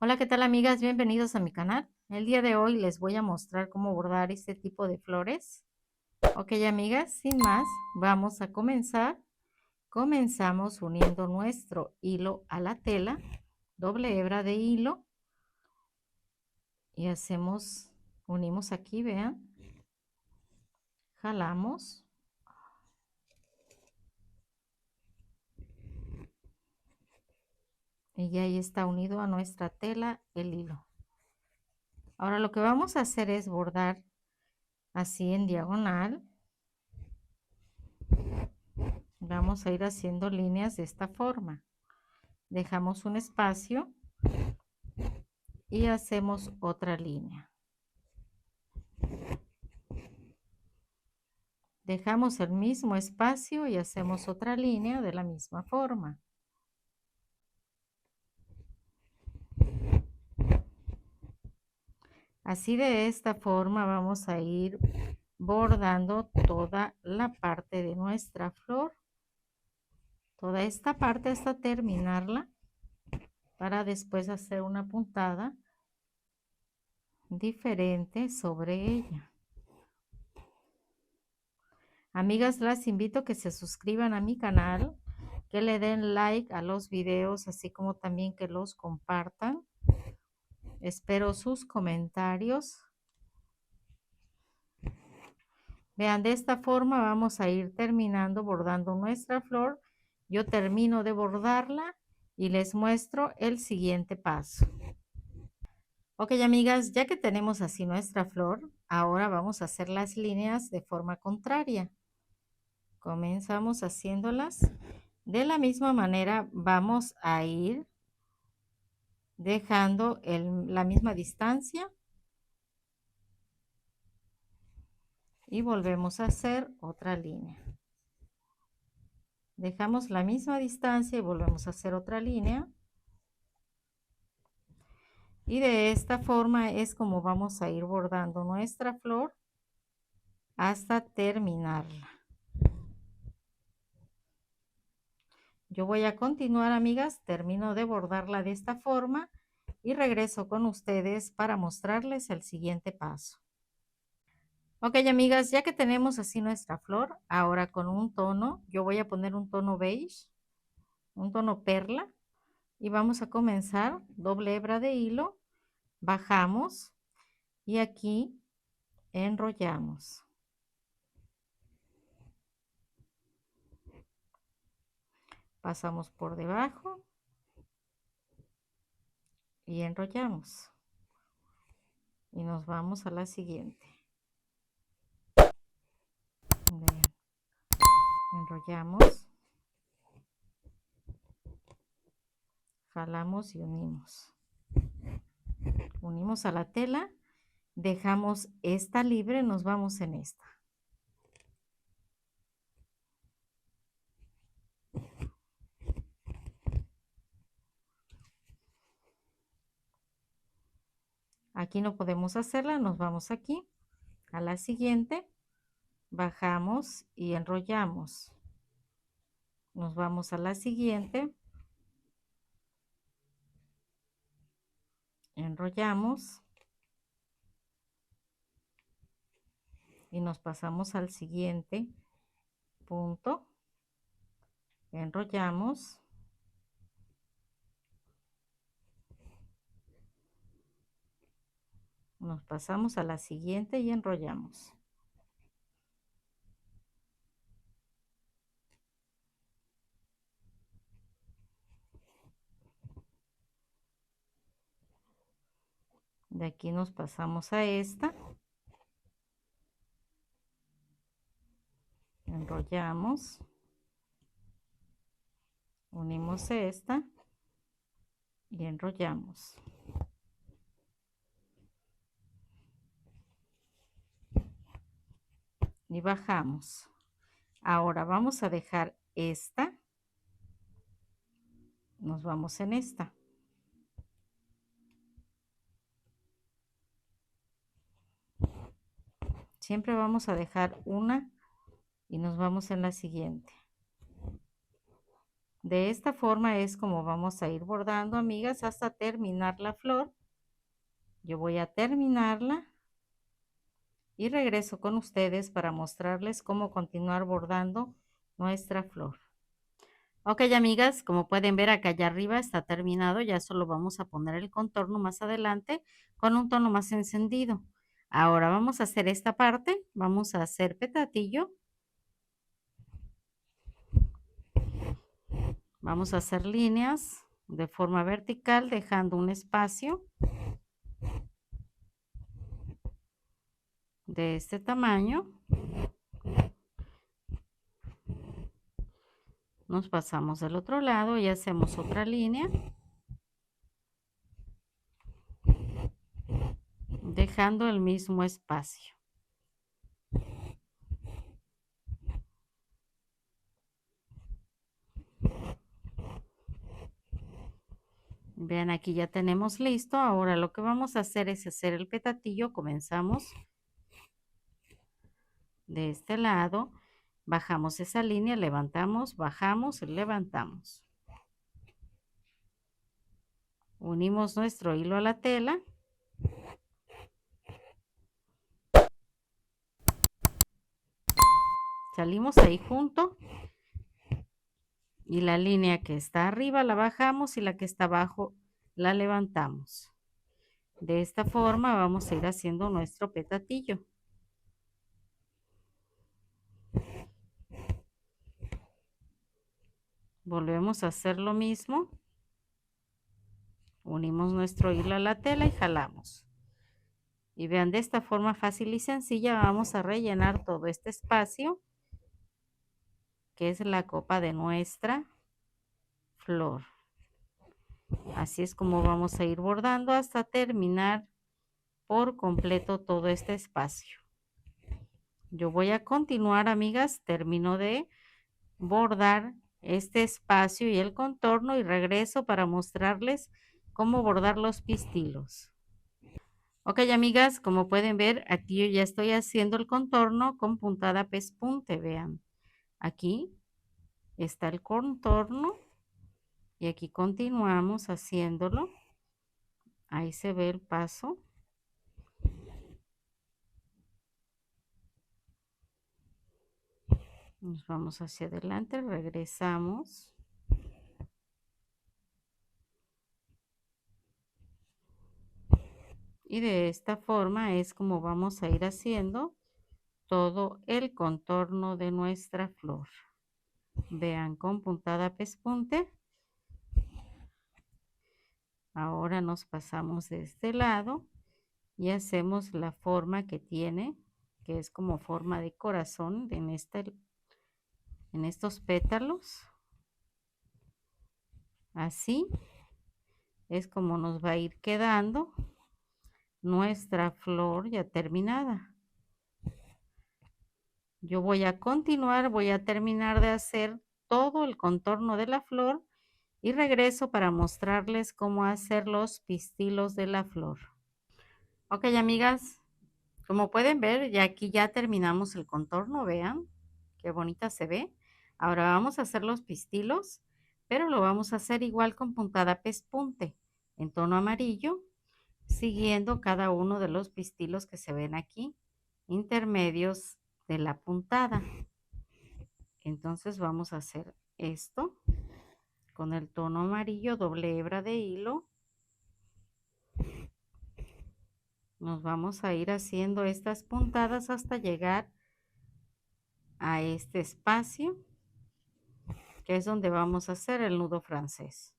Hola, ¿qué tal amigas? Bienvenidos a mi canal. El día de hoy les voy a mostrar cómo bordar este tipo de flores. Ok, amigas, sin más, vamos a comenzar. Comenzamos uniendo nuestro hilo a la tela, doble hebra de hilo y unimos aquí, vean, jalamos y ya ahí está unido a nuestra tela el hilo. Ahora lo que vamos a hacer es bordar así en diagonal. Vamos a ir haciendo líneas de esta forma. Dejamos un espacio y hacemos otra línea. Dejamos el mismo espacio y hacemos otra línea de la misma forma. Así de esta forma vamos a ir bordando toda la parte de nuestra flor. Toda esta parte hasta terminarla para después hacer una puntada diferente sobre ella. Amigas, las invito a que se suscriban a mi canal, que le den like a los videos, así como también que los compartan. Espero sus comentarios. Vean, de esta forma vamos a ir terminando bordando nuestra flor. Yo termino de bordarla y les muestro el siguiente paso. Ok, amigas, ya que tenemos así nuestra flor, ahora vamos a hacer las líneas de forma contraria. Comenzamos haciéndolas. De la misma manera vamos a ir dejando la misma distancia y volvemos a hacer otra línea. Dejamos la misma distancia y volvemos a hacer otra línea. Y de esta forma es como vamos a ir bordando nuestra flor hasta terminarla. Yo voy a continuar, amigas, termino de bordarla de esta forma y regreso con ustedes para mostrarles el siguiente paso. Ok, amigas, ya que tenemos así nuestra flor, ahora con un tono, yo voy a poner un tono beige, un tono perla, y vamos a comenzar doble hebra de hilo, bajamos y aquí enrollamos. Pasamos por debajo y enrollamos. Y nos vamos a la siguiente. Vean. Enrollamos, jalamos y unimos. Unimos a la tela, dejamos esta libre, nos vamos en esta. Aquí no podemos hacerla, nos vamos aquí a la siguiente, bajamos y enrollamos. Nos vamos a la siguiente, enrollamos y nos pasamos al siguiente punto, enrollamos, nos pasamos a la siguiente y enrollamos. De aquí nos pasamos a esta, enrollamos, unimos esta y enrollamos. Y bajamos. Ahora vamos a dejar esta, nos vamos en esta. Siempre vamos a dejar una y nos vamos en la siguiente. De esta forma es como vamos a ir bordando, amigas, hasta terminar la flor. Yo voy a terminarla y regreso con ustedes para mostrarles cómo continuar bordando nuestra flor. Ok, amigas, como pueden ver acá allá arriba está terminado, ya solo vamos a poner el contorno más adelante con un tono más encendido. Ahora vamos a hacer esta parte, vamos a hacer petatillo. Vamos a hacer líneas de forma vertical dejando un espacio de este tamaño. Nos pasamos del otro lado y hacemos otra línea, dejando el mismo espacio. Vean, aquí ya tenemos listo. Ahora lo que vamos a hacer es hacer el petatillo. Comenzamos de este lado, bajamos esa línea, levantamos, bajamos, levantamos. Unimos nuestro hilo a la tela. Salimos ahí junto. Y la línea que está arriba la bajamos y la que está abajo la levantamos. De esta forma vamos a ir haciendo nuestro petatillo. Volvemos a hacer lo mismo. Unimos nuestro hilo a la tela y jalamos. Y vean, de esta forma fácil y sencilla vamos a rellenar todo este espacio que es la copa de nuestra flor. Así es como vamos a ir bordando hasta terminar por completo todo este espacio. Yo voy a continuar, amigas, termino de bordar este espacio y el contorno y regreso para mostrarles cómo bordar los pistilos. Ok, amigas, como pueden ver, aquí yo ya estoy haciendo el contorno con puntada pespunte, vean. Aquí está el contorno y aquí continuamos haciéndolo. Ahí se ve el paso. Nos vamos hacia adelante, regresamos. Y de esta forma es como vamos a ir haciendo todo el contorno de nuestra flor. Vean, con puntada pespunte. Ahora nos pasamos de este lado y hacemos la forma que tiene, que es como forma de corazón en estos pétalos. Así es como nos va a ir quedando nuestra flor ya terminada. Yo voy a continuar, voy a terminar de hacer todo el contorno de la flor y regreso para mostrarles cómo hacer los pistilos de la flor. Ok, amigas, como pueden ver, ya aquí ya terminamos el contorno, vean qué bonita se ve. Ahora vamos a hacer los pistilos, pero lo vamos a hacer igual con puntada pespunte en tono amarillo, siguiendo cada uno de los pistilos que se ven aquí, intermedios de la puntada. Entonces vamos a hacer esto con el tono amarillo, doble hebra de hilo. Nos vamos a ir haciendo estas puntadas hasta llegar a este espacio, que es donde vamos a hacer el nudo francés.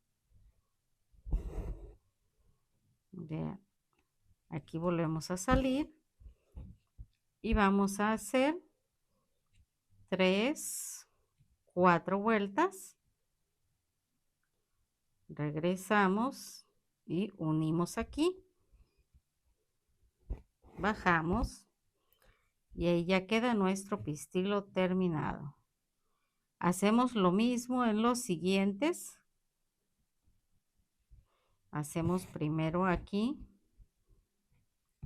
Vean, aquí volvemos a salir y vamos a hacer 3, 4 vueltas. Regresamos y unimos aquí. Bajamos y ahí ya queda nuestro pistilo terminado. Hacemos lo mismo en los siguientes. Hacemos primero aquí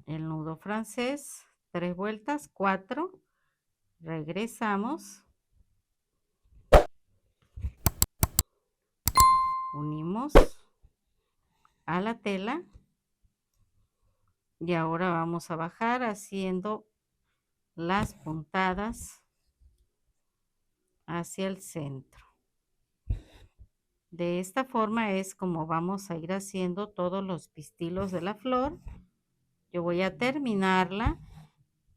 el nudo francés, 3 vueltas, 4, regresamos unimos a la tela y ahora vamos a bajar haciendo las puntadas hacia el centro. De esta forma es como vamos a ir haciendo todos los pistilos de la flor. Yo voy a terminarla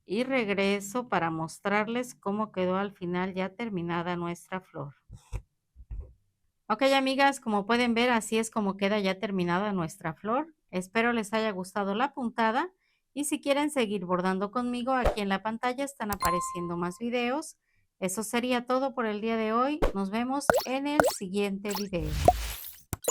y regreso para mostrarles cómo quedó al final ya terminada nuestra flor. Ok, amigas, como pueden ver, así es como queda ya terminada nuestra flor. Espero les haya gustado la puntada y si quieren seguir bordando conmigo, aquí en la pantalla están apareciendo más videos. Eso sería todo por el día de hoy. Nos vemos en el siguiente video.